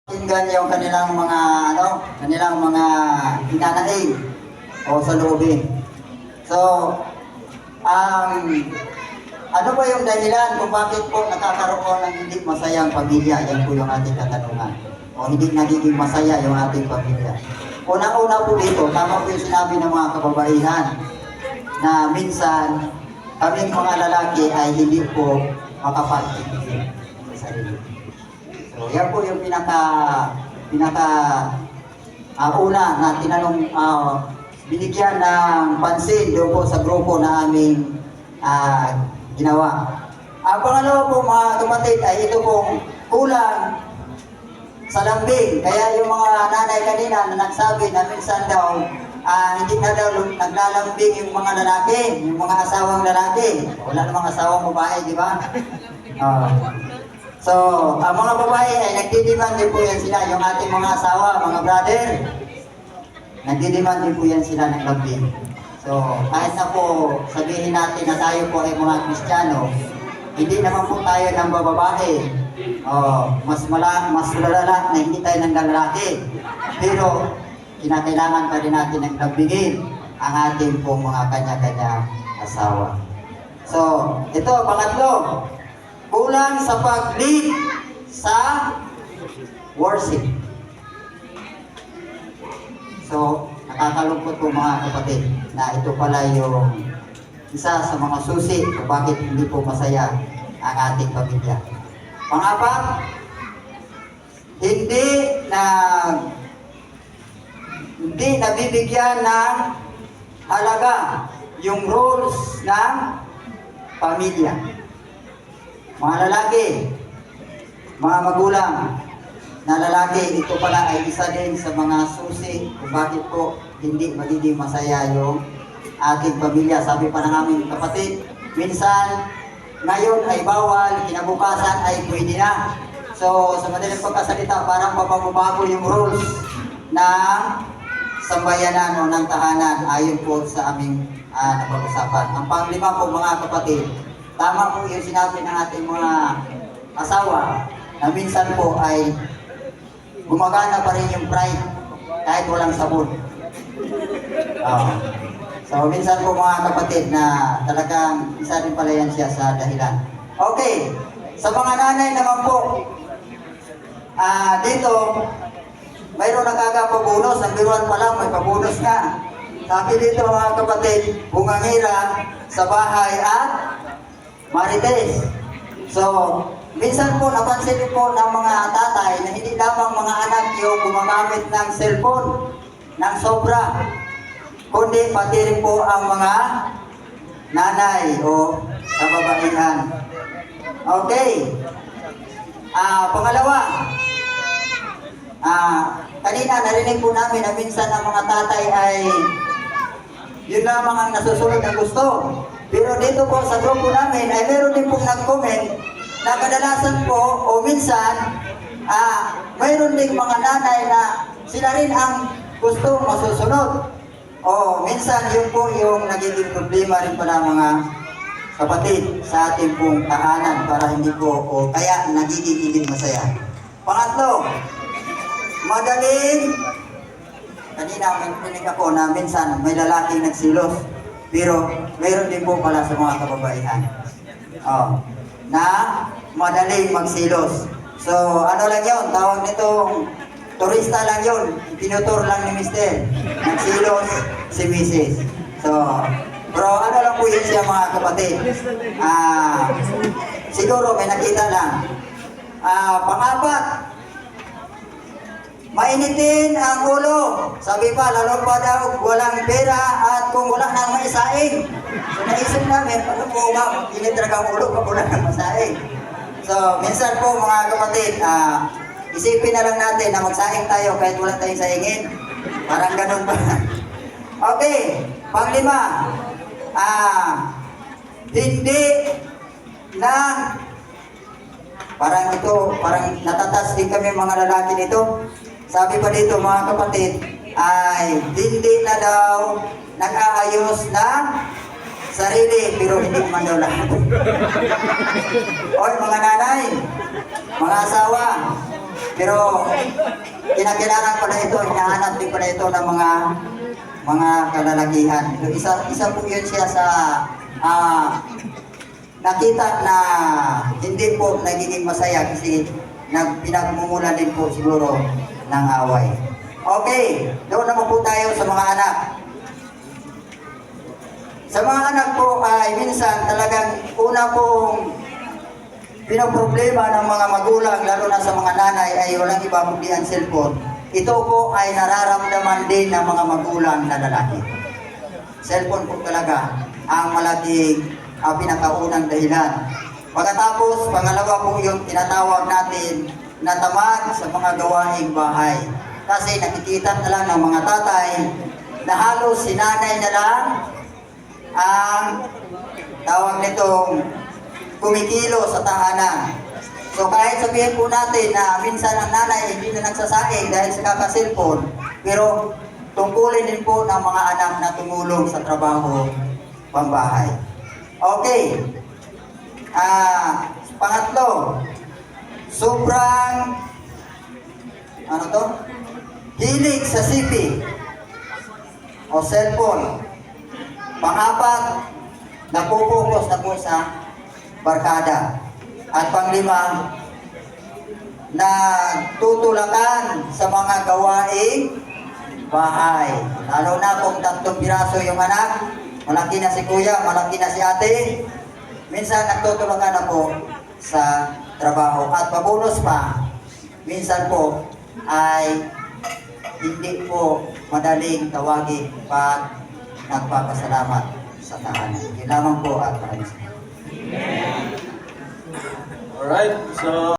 Pakinggan yung kanilang mga kanilang mga hinanaing o saloobin. So, ano ba yung dahilan kung bakit po nakakaroon ng hindi masayang pamilya? Yan po yung ating katanungan. O hindi nagiging masaya yung ating pamilya. Unang-una po dito, tama po yung sinabi ng mga kababaihan na minsan kaming mga lalaki ay hindi po makapag-ibig sa sarili. So, yan po yung una na tinanong, binigyan ng pansin doon po sa grupo na aming ginawa. Ang pangalawa po mga kapatid ay ito pong kulang sa lambing. Kaya yung mga nanay kanina na nagsabi na minsan daw hindi na daw naglalambing yung mga lalaki, yung mga asawang lalaki. Wala namang asawang babae, di ba? So, ang mga babae ay nagdidemand din po yan sila, yung ating mga asawa, mga brother, nagdidemand din po yan sila ng lambing. So, kahit na po sabihin natin na tayo po ay mga Kristiyano, hindi naman po tayo ng bababae. Mas malala na hindi tayo ng lalaki. Pero, kinakailangan pa rin natin ng lambingin ang ating pong mga kanya-kanya asawa. So, ito, pangatlo, kulang sa pag-lead sa worship. So, nakakalungkot po mga kapatid na ito pala yung isa sa mga susi kung bakit hindi po masaya ang ating pamilya. Pang-apat, hindi nabibigyan ng halaga yung roles ng pamilya. Mga lalaki, mga magulang na lalaki, ito pala ay isa din sa mga susi kung bakit po hindi magiging masaya yung ating pamilya. Sabi pa ng aming kapatid, minsan ngayon ay bawal, kinabukasan ay pwede na. So, sa madaling pagkasalita, parang mabago yung rules ng sambayanan o ng tahanan ayon po sa aming napag-usapan. Ang panglima po mga kapatid, tama po yung sinabi ng ating mga asawa na minsan po ay gumagana pa rin yung pride kahit walang sabon. So minsan po mga kapatid na talagang isa rin pala yan siya sa dahilan. Okay, sa mga nanay naman po, dito mayroon na kaga pabonus. Ang biruan pa lang may pabonus na. Sabi dito mga kapatid, bungangira sa bahay at marites. So, minsan po napansin po ng mga tatay na hindi lamang mga anak yung gumagamit ng cellphone ng sobra, kundi pati rin po ang mga nanay o kababaihan. Okay. Pangalawa, kanina narinig po namin na minsan ang mga tatay ay yun lamang ang nasusunod na gusto. Pero dito po sa grupo namin ay meron din pong nag-comment na kadalasan po o minsan mayroon din mga nanay na sila rin ang gusto masusunod. O minsan yun po yung nagiging problema rin pala mga kapatid sa ating pong tahanan para hindi po o kaya nagiging hindi masaya. Pangatlo, madaling, kanina may ako na minsan may lalaking nagsilos. Pero mayroon din po pala sa mga kababaihan na madaling magsilos. So ano lang yun, tawag nitong turista lang yun, pinutur lang ni Mister. Nagsilos si Mrs. So, bro, ano lang po yun siya mga kapatid. Siguro may nakita lang. Pang-apat, mainitin ang ulo. Sabi pa, lalo pa daw walang pera at kung wala nang maisaing. So naisip namin, paano po ba init talaga ang ulo pag wala nang maisaing? So minsan po mga kapatid, isipin na lang natin na magsaing tayo kahit wala tayong saingin. Parang ganun ba? Okay, panglima, hindi na parang natatas din kami mga lalaki nito. Sabi pa dito mga kapatid, ay hindi na daw nag-aayos ng sarili, pero hindi man daw lahat. Oy mga nanay, mga asawa, Pero kinakailangan pala ito, hinahanap din pala ito ng mga kalalakihan. So, isa po yun siya sa nakita na hindi po nagiging masaya kasi pinagmumulan din po siguro ng away. Okay, doon naman po tayo sa mga anak. Sa mga anak po ay minsan talagang una pong pinoproblema ng mga magulang, lalo na sa mga nanay, ay walang iba kundi ang cellphone. Ito po ay nararamdaman din ng mga magulang na lalaki. Cellphone po talaga ang malaking pinakaunang dahilan. Pagkatapos, pangalawa po yung tinatawag natin na tamad sa mga gawaing bahay. Kasi nakikita na lang ng mga tatay na halos sinanay na lang ang tawag nitong kumikilo sa tahanan. So kahit sabihin po natin na minsan ang nanay hindi na nagsasaing dahil sa kaka-cellphone, pero tungkulin din po ng mga anak na tumulong sa trabaho pambahay. Okay. Pangatlo, sobrang hilig sa CP o cellphone. Pang-apat, napupokus na po sa barkada. At panglima, nagtutulakan sa mga gawaing bahay. Lalo na kung 3 piraso yung anak, malaki na si kuya, malaki na si ate, minsan nagtutulakan na po sa trabaho. At pabonus pa, minsan po ay hindi po madaling tawagin pag nagpapasalamat sa tahanan. Yun lamang po at maraming salamat. Alright, so